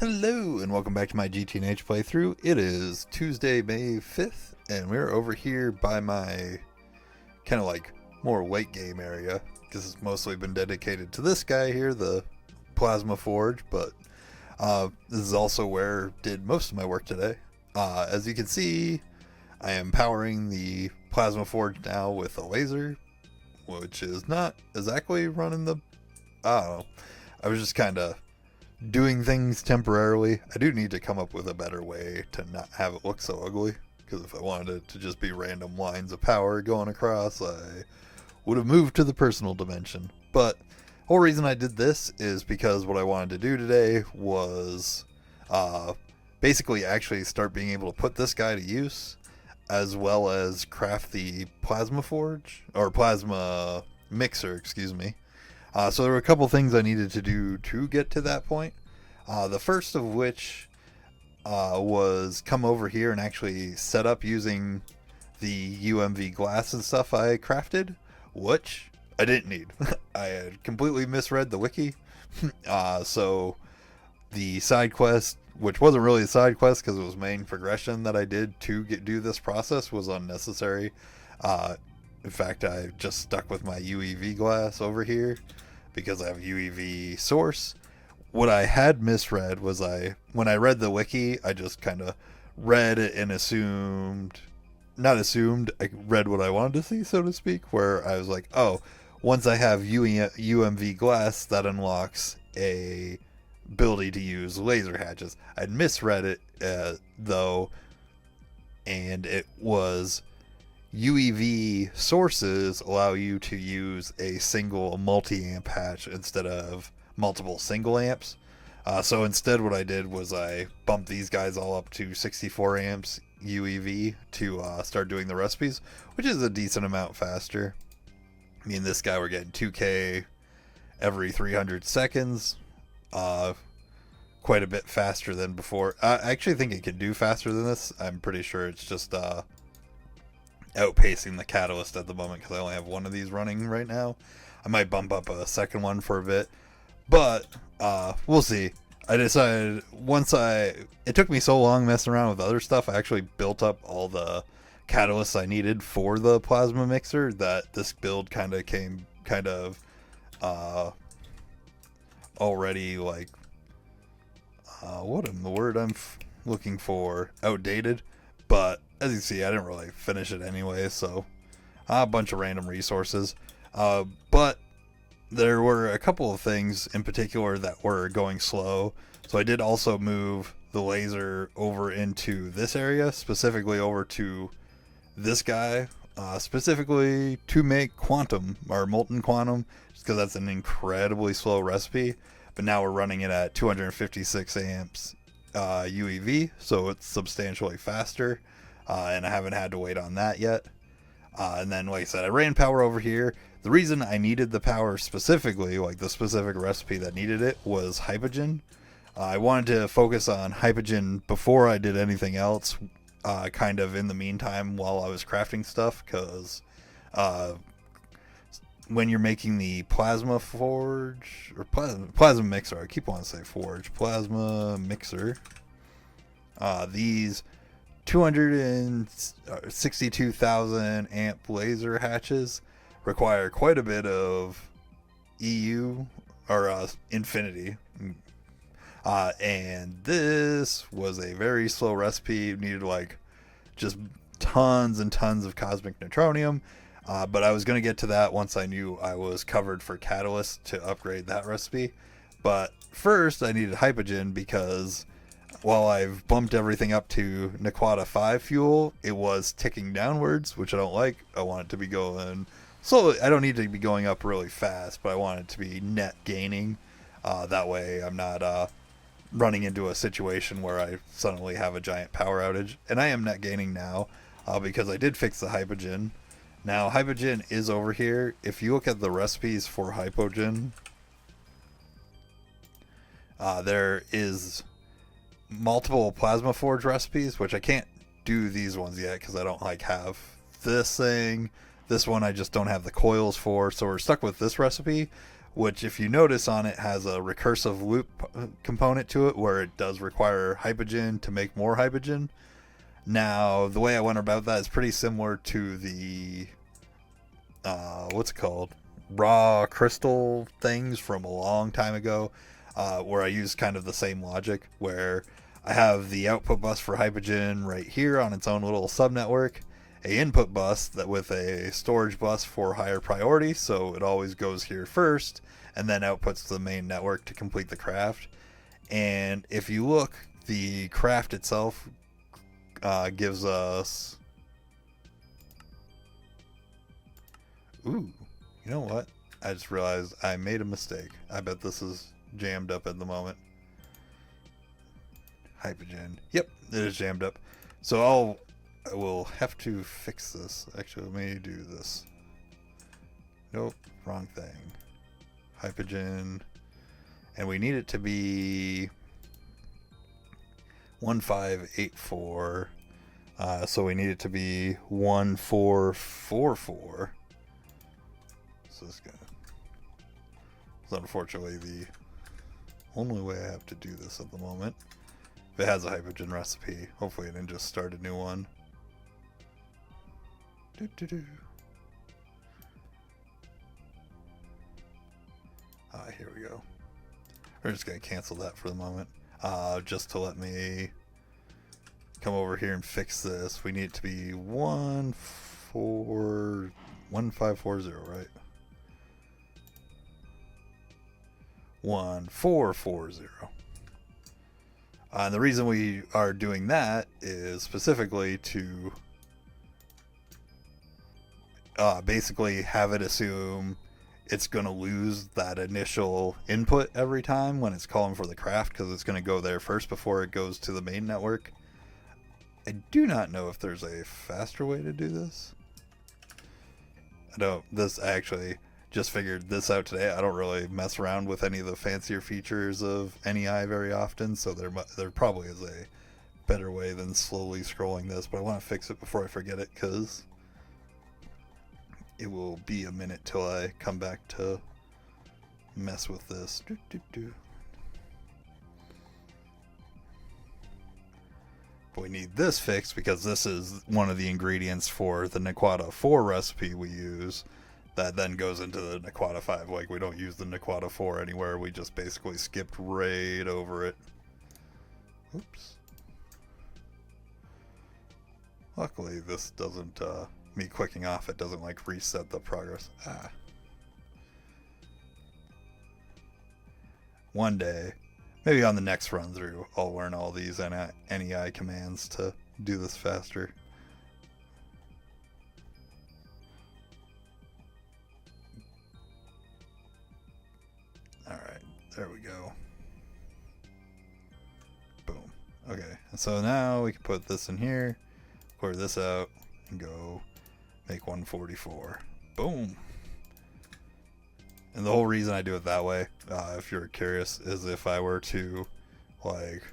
Hello, and welcome back to my GTNH playthrough. It is Tuesday, May 5th, and we're over here by my kind of like more late game area, because it's mostly been dedicated to this guy here, the Plasma Forge, but this is also where I did most of my work today. As you can see, I am powering the Plasma Forge now with a laser, which is not exactly running the... I don't know. I was just kind of doing things temporarily. I do need to come up with a better way to not have it look so ugly, because if I wanted it to just be random lines of power going across, I would have moved to the personal dimension. But the whole reason I did this is because what I wanted to do today was basically actually start being able to put this guy to use, as well as craft the plasma forge, or plasma mixer, excuse me. So there were a couple things I needed to do to get to that point. The first of which was come over here and actually set up using the UMV glass and stuff I crafted, which I didn't need. I had completely misread the wiki. So the side quest, which wasn't really a side quest because it was main progression that I did to do this process, was unnecessary. In fact, I just stuck with my UEV glass over here because I have UEV source. What I had misread was when I read the wiki, I just kind of read it and I read what I wanted to see, so to speak, where I was like, oh, once I have UMV glass, that unlocks a ability to use laser hatches. I'd misread it, though, and it was... UEV sources allow you to use a single multi-amp hatch instead of multiple single amps. So instead what I did was I bumped these guys all up to 64 amps UEV to start doing the recipes, which is a decent amount faster. I mean, this guy we're getting 2K every 300 seconds. Quite a bit faster than before. I actually think it can do faster than this. I'm pretty sure it's just... outpacing the catalyst at the moment because I only have one of these running right now. I might bump up a second one for a bit, but we'll see. I decided it took me so long messing around with other stuff, I actually built up all the catalysts I needed for the plasma mixer, that this build kind of came already like what am the word I'm looking for, outdated. But as you see, I didn't really finish it anyway, so a bunch of random resources. But there were a couple of things in particular that were going slow. So I did also move the laser over into this area, specifically over to this guy, specifically to make quantum, or molten quantum, just because that's an incredibly slow recipe. But now we're running it at 256 amps UEV, so it's substantially faster, and I haven't had to wait on that yet. And then, like I said, I ran power over here. The reason I needed the power specifically, like the specific recipe that needed it, was hypogen. I wanted to focus on hypogen before I did anything else, kind of in the meantime while I was crafting stuff, because when you're making the plasma forge, or plasma mixer, I keep wanting to say forge, plasma mixer, these 262,000 amp laser hatches require quite a bit of EU, or infinity, and this was a very slow recipe. It needed like just tons and tons of cosmic neutronium. But I was going to get to that once I knew I was covered for catalyst to upgrade that recipe. But first I needed hypogen, because while I've bumped everything up to Nequata 5 fuel, it was ticking downwards, which I don't like. I want it to be going slowly. I don't need to be going up really fast, but I want it to be net gaining. That way I'm not running into a situation where I suddenly have a giant power outage. And I am net gaining now, because I did fix the hypogen. Now, hypogen is over here. If you look at the recipes for hypogen, there is multiple plasma forge recipes, which I can't do these ones yet because I don't have this thing. This one I just don't have the coils for, so we're stuck with this recipe, which if you notice on it has a recursive loop component to it where it does require hypogen to make more hypogen. Now, the way I went about that is pretty similar to the, what's it called? Raw crystal things from a long time ago, where I use kind of the same logic, where I have the output bus for hypogen right here on its own little subnetwork, a input bus that with a storage bus for higher priority, so it always goes here first, and then outputs to the main network to complete the craft. And if you look, the craft itself gives us... Ooh, you know what? I just realized I made a mistake. I bet this is jammed up at the moment. Hypogen. Yep, it is jammed up. So I will have to fix this. Actually, let me do this. Nope, wrong thing. Hypogen. And we need it to be 1584. So we need it to be 1444. So it's unfortunately the only way I have to do this at the moment. If it has a hypogen recipe, hopefully it didn't just start a new one. Here we go. We're just going to cancel that for the moment. Just to let me come over here and fix this. We need it to be 1540, right? 1440. And the reason we are doing that is specifically to basically have it assume it's going to lose that initial input every time when it's calling for the craft, because it's going to go there first before it goes to the main network. I do not know if there's a faster way to do this. I actually just figured this out today. I don't really mess around with any of the fancier features of NEI very often, so there probably is a better way than slowly scrolling this, but I want to fix it before I forget it, because it will be a minute till I come back to mess with this. But we need this fixed because this is one of the ingredients for the Nequata 4 recipe we use that then goes into the Nequata 5. Like, we don't use the Nequata 4 anywhere. We just basically skipped right over it. Oops. Luckily, this doesn't, me clicking off it doesn't, like, reset the progress. One day, maybe on the next run through, I'll learn all these NEI commands to do this faster. Alright, there we go. Boom. Okay, and so now we can put this in here, clear this out, and go make 144. Boom. And the whole reason I do it that way, if you're curious, is if I were to, like,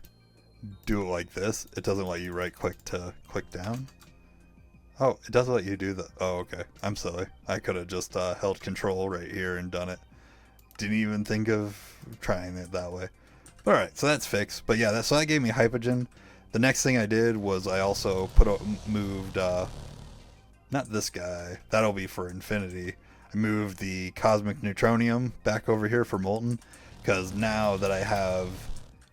do it like this, it doesn't let you right click to click down. Oh, it doesn't let you do that. Oh, okay. I'm silly. I could have just held control right here and done it. Didn't even think of trying it that way. Alright, so that's fixed. But yeah, so that gave me hypogen. The next thing I did was I also moved, not this guy, that'll be for infinity. I moved the cosmic neutronium back over here for molten, because now that I have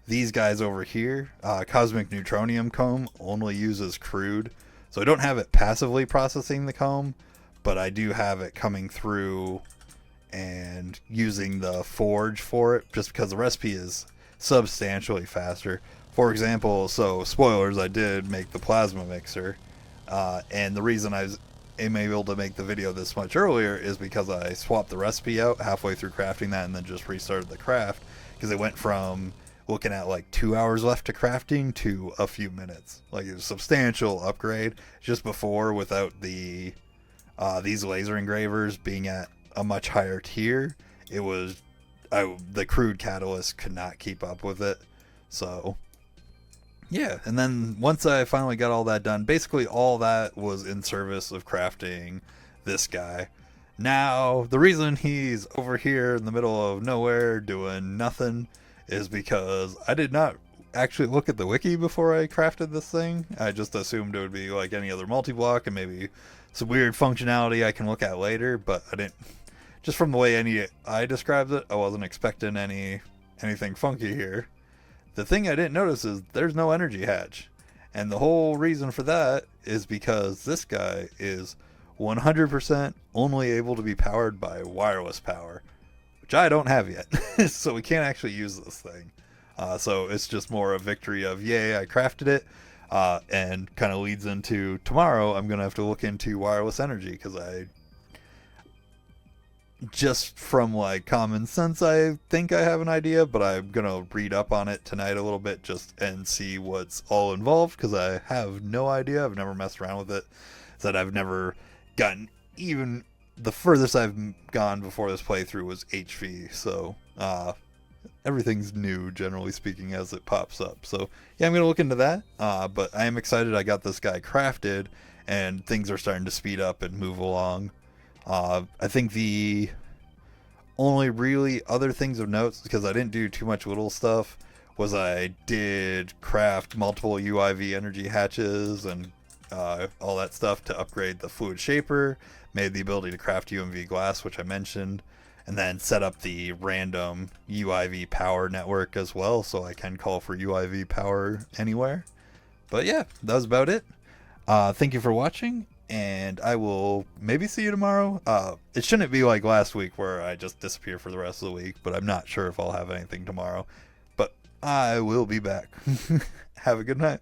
these guys over here, cosmic neutronium comb only uses crude. So I don't have it passively processing the comb, but I do have it coming through and using the forge for it, just because the recipe is substantially faster. For example, so spoilers, I did make the plasma mixer, and the reason I am able to make the video this much earlier is because I swapped the recipe out halfway through crafting that and then just restarted the craft, because it went from looking at like 2 hours left to crafting to a few minutes. Like, it was a substantial upgrade. Just before, without the these laser engravers being at a much higher tier, it was the crude catalyst could not keep up with it. So yeah, and then once I finally got all that done, basically all that was in service of crafting this guy. Now, the reason he's over here in the middle of nowhere doing nothing is because I did not actually look at the wiki before I crafted this thing. I just assumed it would be like any other multi-block and maybe some weird functionality I can look at later, but I didn't. Just from the way I described it, I wasn't expecting anything funky here. The thing I didn't notice is there's no energy hatch. And the whole reason for that is because this guy is 100% only able to be powered by wireless power, which I don't have yet. So we can't actually use this thing. So it's just more a victory of, yay, I crafted it. And kind of leads into tomorrow, I'm going to have to look into wireless energy because just from like common sense, I think I have an idea, but I'm going to read up on it tonight a little bit just and see what's all involved because I have no idea. I've never messed around with it. That I've never gotten even the furthest I've gone before this playthrough was HV. So, everything's new, generally speaking, as it pops up. So, yeah, I'm going to look into that. But I am excited I got this guy crafted, and things are starting to speed up and move along. I think the only really other things of note, because I didn't do too much little stuff, was I did craft multiple UIV energy hatches and all that stuff to upgrade the fluid shaper, made the ability to craft UMV glass, which I mentioned, and then set up the random UIV power network as well, so I can call for UIV power anywhere. But yeah, that was about it. Thank you for watching, and I will maybe see you tomorrow. It shouldn't be like last week where I just disappear for the rest of the week, but I'm not sure if I'll have anything tomorrow. But I will be back. Have a good night.